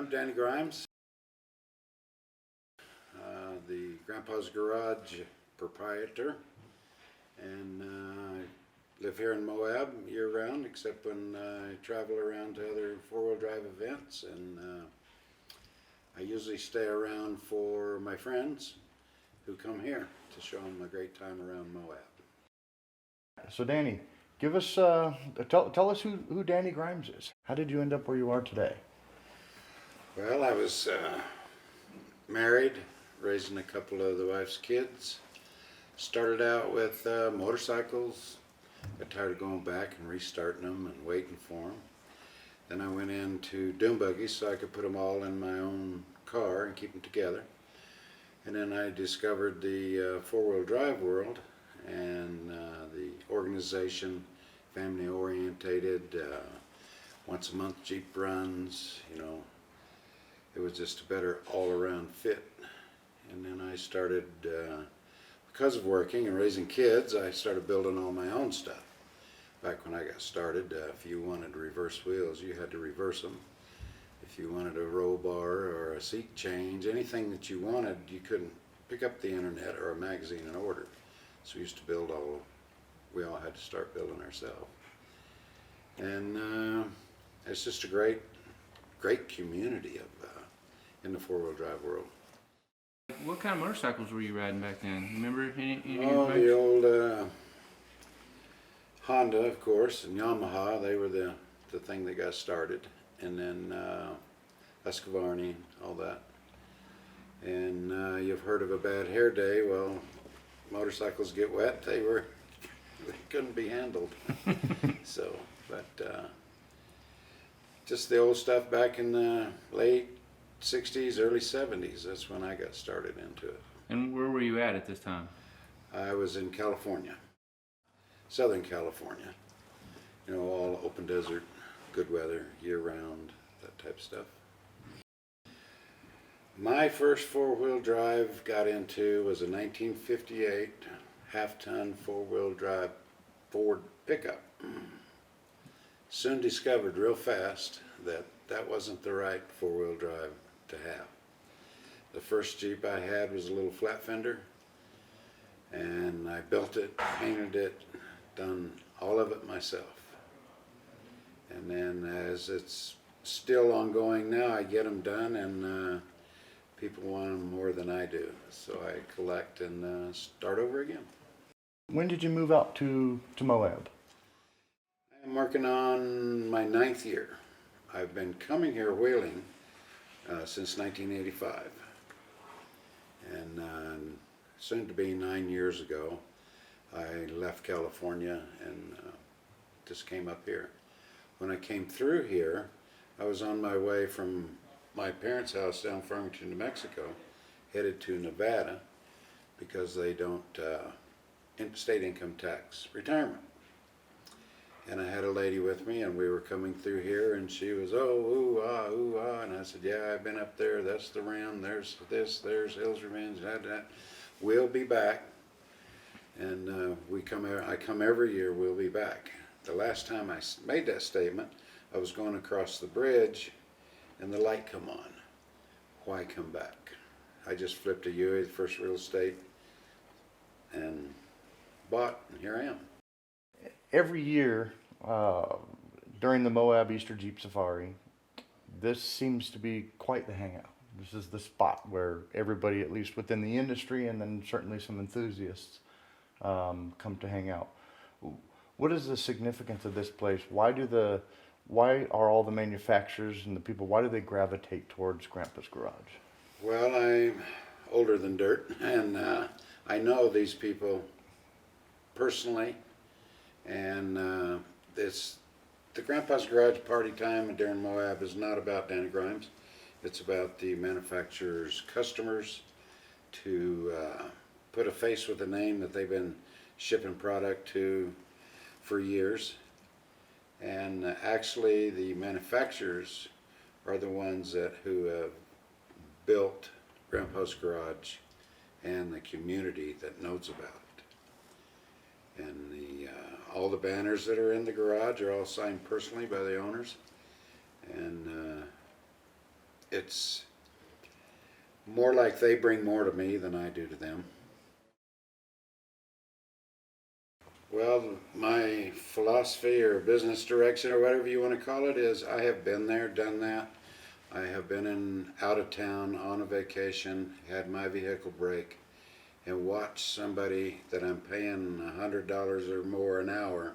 I'm Danny Grimes, the Grandpa's Garage proprietor, and I live here in Moab year-round, except when I travel around to other four-wheel drive events, and I usually stay around for my friends who come here to show them a great time around Moab. So Danny, give us tell us who Danny Grimes is. How did you end up where you are today? Well, I was married, raising a couple of the wife's kids. Started out with motorcycles. Got tired of going back and restarting them and waiting for them. Then I went into dune buggies so I could put them all in my own car and keep them together. And then I discovered the four-wheel drive world and the organization, family orientated, once a month Jeep runs, you know. It was just a better all-around fit. And then I started, because of working and raising kids, I started building all my own stuff. Back when I got started, if you wanted reverse wheels, you had to reverse them. If you wanted a roll bar or a seat change, anything that you wanted, you couldn't pick up the internet or a magazine and order. So we used to build we all had to start building ourselves. And it's just a great community of in the four-wheel drive world. What kind of motorcycles were you riding back then? Remember any Oh, the old Honda, of course, and Yamaha. They were the thing that got started, and then Husqvarna, all that. And you've heard of a bad hair day. Well, motorcycles get wet. They couldn't be handled. So, but just the old stuff back in the late 60s, early 70s. That's when I got started into it. And where were you at this time? I was in California, Southern California. You know, all open desert, good weather, year-round, that type of stuff. My first four-wheel drive got into was a 1958 half-ton four-wheel drive Ford pickup. Soon discovered real fast that that wasn't the right four-wheel drive to have. The first Jeep I had was a little flat fender, and I built it, painted it, done all of it myself. And then as it's still ongoing now, I get them done, and people want them more than I do. So I collect and start over again. When did you move out to Moab? I'm working on my 9th year. I've been coming here whaling since 1985, and soon to be 9 years ago I left California and just came up here. When I came through here, I was on my way from my parents' house down Farmington, New Mexico, headed to Nevada because they don't state income tax retirement. And I had a lady with me, and we were coming through here, and she was, oh, ooh, ah, and I said, yeah, I've been up there, that's the Rim, there's this, there's Hills Revenge, that. We'll be back. And I come every year, we'll be back. The last time I made that statement, I was going across the bridge, and the light come on. Why come back? I just flipped a UE, the first real estate, and bought, and here I am. Every year during the Moab Easter Jeep Safari, this seems to be quite the hangout. This is the spot where everybody, at least within the industry, and then certainly some enthusiasts, come to hang out. What is the significance of this place? Why are all the manufacturers and the people, why do they gravitate towards Grandpa's Garage? Well, I'm older than dirt, and I know these people personally. And the Grandpa's Garage party time during Moab is not about Danny Grimes. It's about the manufacturer's customers to put a face with a name that they've been shipping product to for years. And actually the manufacturers are the ones who have built Grandpa's Garage and the community that knows about it. And all the banners that are in the garage are all signed personally by the owners. And it's more like they bring more to me than I do to them. Well, my philosophy or business direction or whatever you want to call it is I have been there, done that. I have been out of town on a vacation, had my vehicle break, and watched somebody that I'm paying $100 or more an hour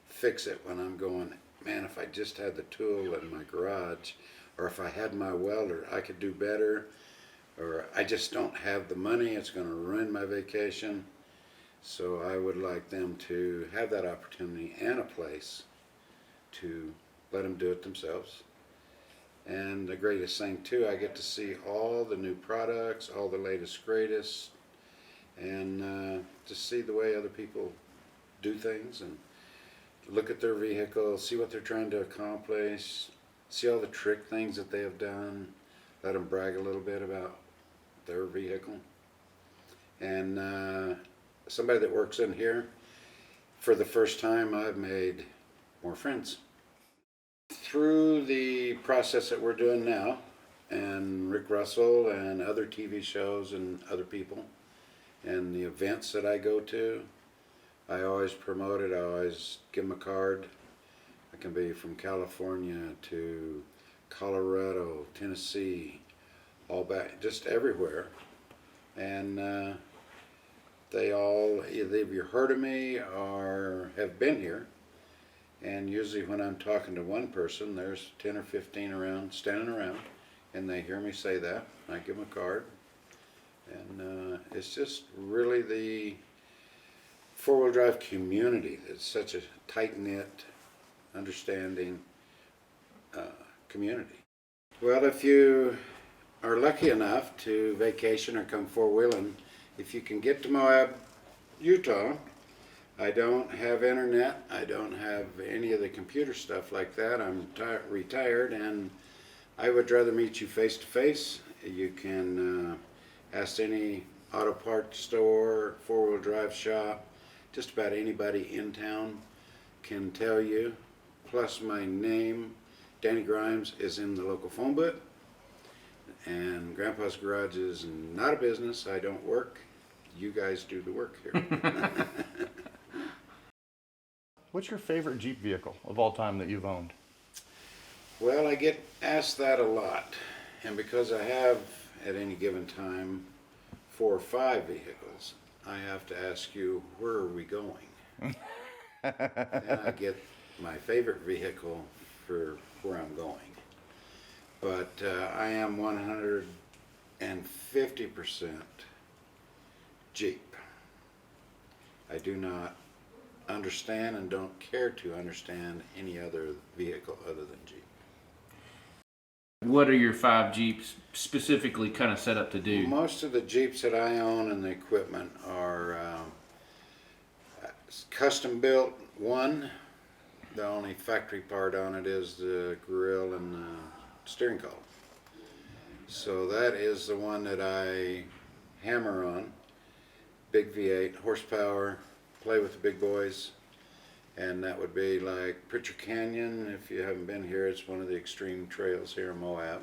fix it when I'm going, man, if I just had the tool in my garage, or if I had my welder, I could do better, or I just don't have the money, it's going to ruin my vacation. So I would like them to have that opportunity and a place to let them do it themselves. And the greatest thing too, I get to see all the new products, all the latest greatest, and just see the way other people do things and look at their vehicle, see what they're trying to accomplish, see all the trick things that they have done, let them brag a little bit about their vehicle. And somebody that works in here, for the first time I've made more friends. Through the process that we're doing now, and Rick Russell and other TV shows and other people, and the events that I go to, I always promote it, I always give them a card. I can be from California to Colorado, Tennessee, all back, just everywhere. And they all either have heard of me or have been here. And usually when I'm talking to one person, there's 10 or 15 around, standing around, and they hear me say that. I give them a card. And it's just really the four-wheel drive community. It's such a tight-knit, understanding community. Well, if you are lucky enough to vacation or come four-wheeling, if you can get to Moab, Utah, I don't have internet, I don't have any of the computer stuff like that. I'm retired, and I would rather meet you face to face. You can ask any auto parts store, four-wheel drive shop, just about anybody in town can tell you. Plus my name, Danny Grimes, is in the local phone book. And Grandpa's Garage is not a business. I don't work. You guys do the work here. What's your favorite Jeep vehicle of all time that you've owned? Well, I get asked that a lot. And because I have, at any given time, 4 or 5 vehicles, I have to ask you, where are we going? Then I get my favorite vehicle for where I'm going. But I am 150% Jeep. I do not understand and don't care to understand any other vehicle other than Jeep. What are your 5 Jeeps specifically kind of set up to do? Most of the Jeeps that I own and the equipment are custom built. One, the only factory part on it is the grille and the steering column. So that is the one that I hammer on. Big V8, horsepower, play with the big boys. And that would be like Pritchard Canyon. If you haven't been here, it's one of the extreme trails here in Moab.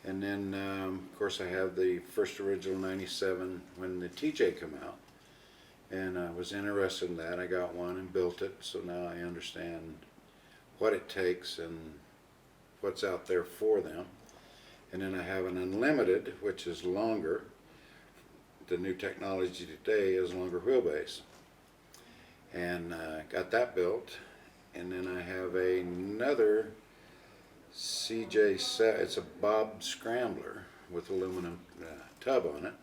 And then, of course, I have the first original 97 when the TJ came out. And I was interested in that. I got one and built it, so now I understand what it takes and what's out there for them. And then I have an Unlimited, which is longer. The new technology today is longer wheelbase. And got that built. And then I have another CJ7, it's a Bob Scrambler with aluminum tub on it.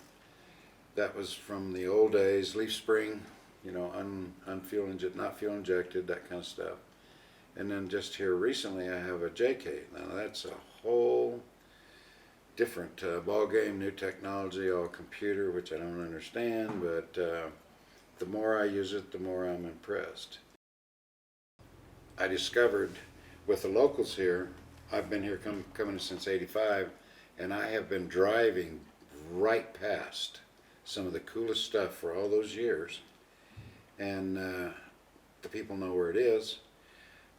That was from the old days, leaf spring, you know, not fuel injected, that kind of stuff. And then just here recently I have a JK. Now that's a whole different ball game, new technology, all computer, which I don't understand, but the more I use it, the more I'm impressed. I discovered with the locals here, I've been here coming since '85, and I have been driving right past some of the coolest stuff for all those years. And the people know where it is.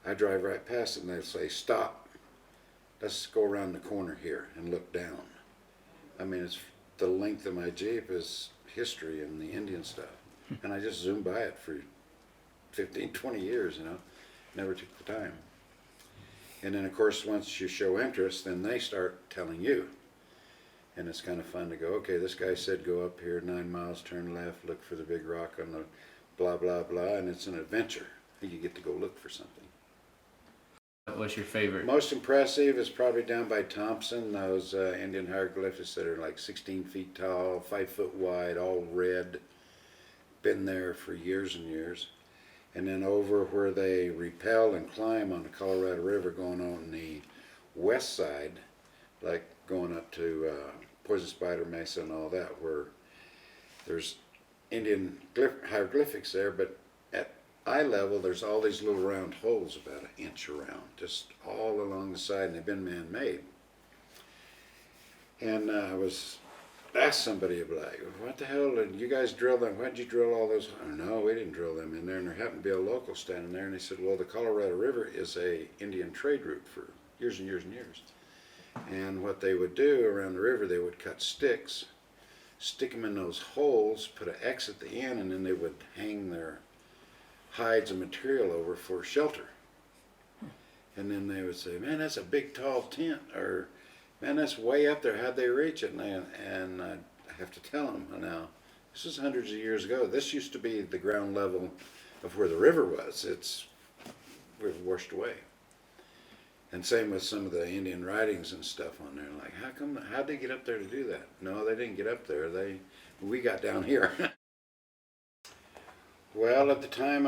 I drive right past it and they say, stop. let's go around the corner here and look down. I mean, it's the length of my Jeep is history and the Indian stuff. And I just zoomed by it for 15, 20 years, you know, never took the time. And then, of course, once you show interest, then they start telling you. And it's kind of fun to go, okay, this guy said go up here 9 miles, turn left, look for the big rock on the blah, blah, blah, and it's an adventure. You get to go look for something. What's your favorite? Most impressive is probably down by Thompson, those Indian hieroglyphics that are like 16 feet tall, 5 foot wide, all red. Been there for years and years. And then over where they rappel and climb on the Colorado River, going on the west side, like going up to Poison Spider Mesa and all that, where there's Indian hieroglyphics there, but at eye level there's all these little round holes about an inch around, just all along the side, and they've been man-made. And I was asked somebody, like, what the hell did you guys drill them? Why'd you drill all those? Oh, no, we didn't drill them in there. And there happened to be a local standing there, and they said, well, the Colorado River is a Indian trade route for years and years and years. And what they would do around the river, they would cut sticks, stick them in those holes, put an X at the end, and then they would hang their hides and material over for shelter. And then they would say, man, that's a big tall tent, or man, that's way up there, how'd they reach it? And I have to tell them, now, this is hundreds of years ago. This used to be the ground level of where the river was. We've washed away. And same with some of the Indian writings and stuff on there. Like, how'd they get up there to do that? No, they didn't get up there. We got down here. Well, at the time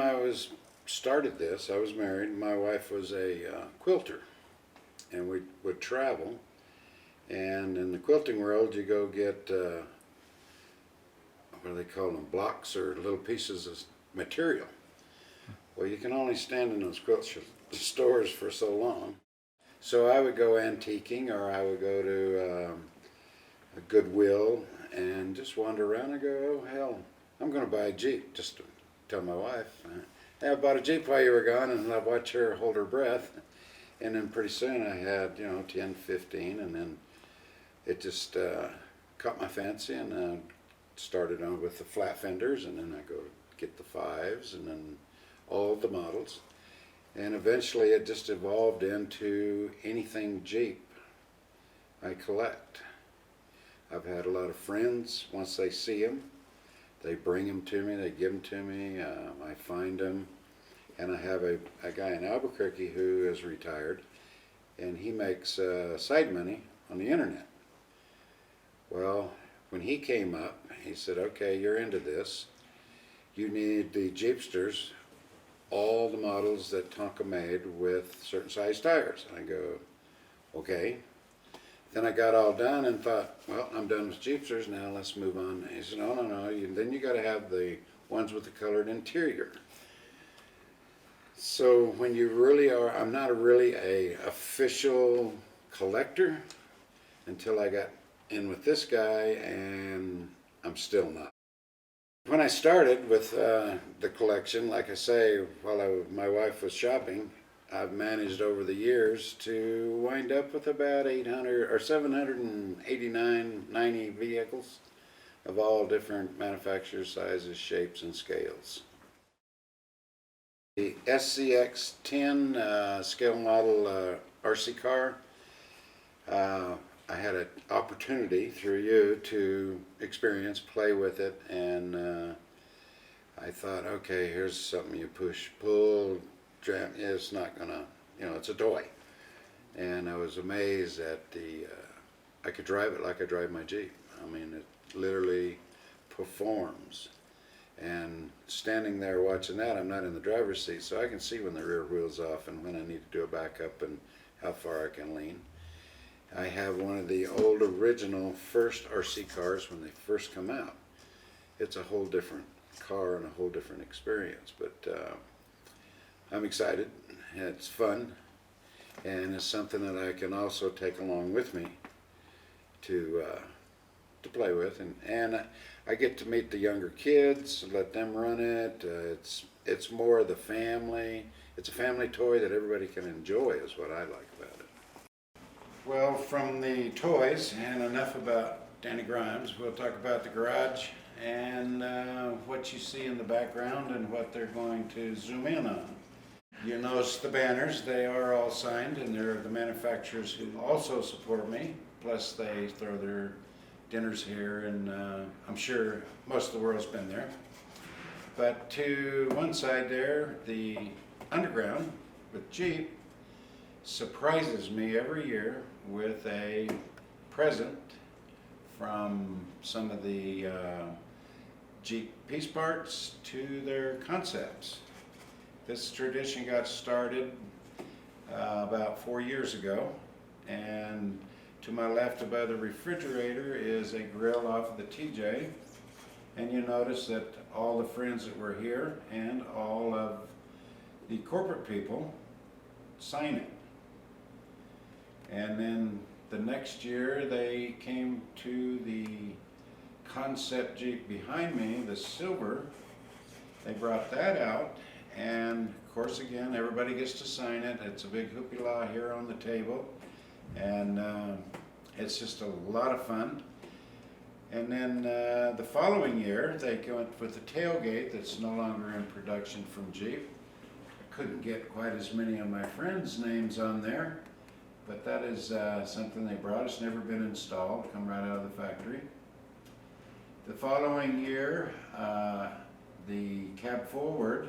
started this, I was married. My wife was a quilter, and we would travel. And in the quilting world, you go get, what do they call them, blocks or little pieces of material. Well, you can only stand in those quilt stores for so long. So I would go antiquing, or I would go to a Goodwill and just wander around and go, oh, hell, I'm going to buy a Jeep, just to tell my wife. Hey, I bought a Jeep while you were gone, and I'd watch her hold her breath. And then pretty soon I had, 10, 15, and then it just caught my fancy, and I started on with the flat fenders, and then I go get the 5s, and then all the models. And eventually it just evolved into anything Jeep I collect. I've had a lot of friends, once they see them, they bring them to me, they give them to me, I find them. And I have a guy in Albuquerque who is retired, and he makes side money on the internet. Well, when he came up, he said, okay, you're into this. You need the Jeepsters, all the models that Tonka made with certain size tires. And I go, okay. Then I got all done and thought, well, I'm done with Jeepsters, now let's move on. And he said, no, then you got to have the ones with the colored interior. So when you really are, I'm not really a official collector until I got in with this guy, and I'm still not. When I started with the collection, like I say, while my wife was shopping, I've managed over the years to wind up with about 800 or 789, 90 vehicles of all different manufacturers, sizes, shapes, and scales. The SCX-10 scale model RC car, I had an opportunity through you to experience, play with it, and I thought, okay, here's something you push, pull, jam. It's not gonna, it's a toy. And I was amazed at I could drive it like I drive my Jeep. I mean, it literally performs. And standing there watching that, I'm not in the driver's seat, so I can see when the rear wheel's off and when I need to do a backup and how far I can lean. I have one of the old original first RC cars when they first come out. It's a whole different car and a whole different experience, but I'm excited. It's fun, and it's something that I can also take along with me to play with, and I get to meet the younger kids, let them run it. It's more of the family. It's a family toy that everybody can enjoy, is what I like about it. Well, from the toys, and enough about Danny Grimes, we'll talk about the garage and what you see in the background and what they're going to zoom in on. You notice the banners, they are all signed, and they're the manufacturers who also support me, plus they throw their dinners here, and I'm sure most of the world's been there. But to one side there, the underground with Jeep surprises me every year with a present from some of the Jeep piece parts to their concepts. This tradition got started about 4 years ago, and to my left above the refrigerator is a grill off of the TJ, and you notice that all the friends that were here and all of the corporate people sign it. And then the next year they came to the concept Jeep behind me, the silver. They brought that out, and of course again everybody gets to sign it. It's a big hoopla here on the table, and it's just a lot of fun. And then the following year they went with the tailgate that's no longer in production from Jeep. I couldn't get quite as many of my friends' names on there, but that is something they brought. It's never been installed, come right out of the factory. The following year, the cab forward,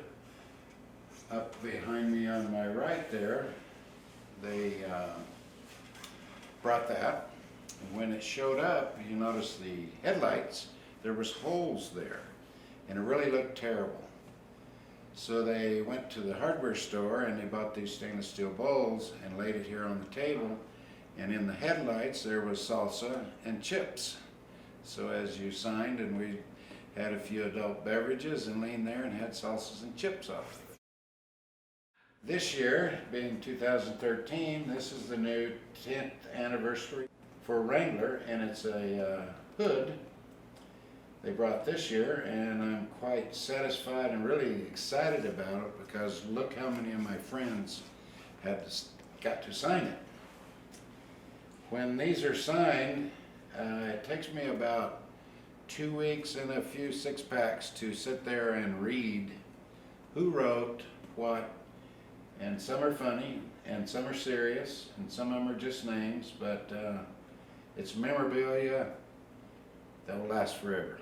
up behind me on my right there, they brought that. And when it showed up, you notice the headlights, there was holes there, and it really looked terrible. So they went to the hardware store and they bought these stainless steel bowls and laid it here on the table, and in the headlights there was salsa and chips. So as you signed, and we had a few adult beverages and leaned there and had salsas and chips off of it. This year, being 2013, this is the new 10th anniversary for Wrangler, and it's a hood they brought this year, and I'm quite satisfied and really excited about it because look how many of my friends got to sign it. When these are signed, it takes me about 2 weeks and a few 6-packs to sit there and read who wrote what, and some are funny and some are serious and some of them are just names, but it's memorabilia that will last forever.